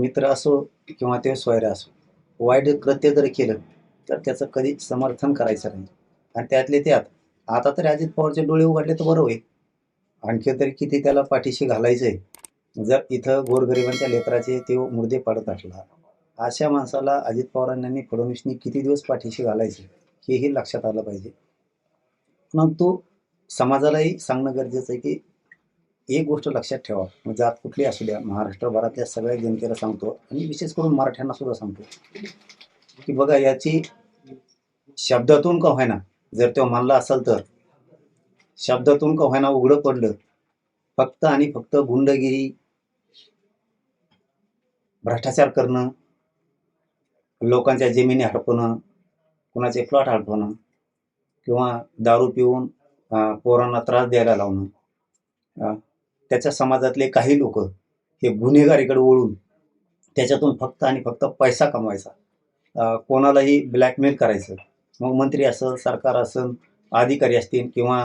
मित्र असो किंवा ते स्वैर असो, वाईट कृत्य जर केलं तर त्याचं कधी समर्थन करायचं नाही. आणि त्यातले त्यात आता तरी अजित पवारचे डोळे उघडले तर बरं होईल. आणखी तरी किती त्याला पाठीशी घालायचंय. जर इथं गोरगरिबांच्या लेकराचे ते मुर्दे पाडत असला, अशा माणसाला अजित पवारांनी फडणवीसनी किती दिवस पाठीशी घालायचे हेही लक्षात आलं पाहिजे. परंतु समाजालाही सांगणं गरजेचं आहे की एक गोष्ट लक्षात ठेवा, मग जात कुठली असू द्या, महाराष्ट्रभरातल्या सगळ्या जनतेला सांगतो आणि विशेष करून मराठ्यांना सुद्धा सांगतो की बघा, याची शब्दातून का होईना, जर तो म्हणला असेल तर शब्दातून का होईना उघडं पडलं, फक्त आणि फक्त गुंडगिरी, भ्रष्टाचार करणं, लोकांच्या जमिनी हडपणं, कुणाचे प्लॉट हडपणं किंवा दारू पिऊन पोरांना त्रास द्यायला लावणं, त्याच्या समाजातले काही लोक हे गुन्हेगारीकडे वळून त्याच्यातून फक्त आणि फक्त पैसा कमवायचा, कोणालाही ब्लॅकमेल करायचं. मग मंत्री असेल, सरकार असेल, अधिकारी असतील किंवा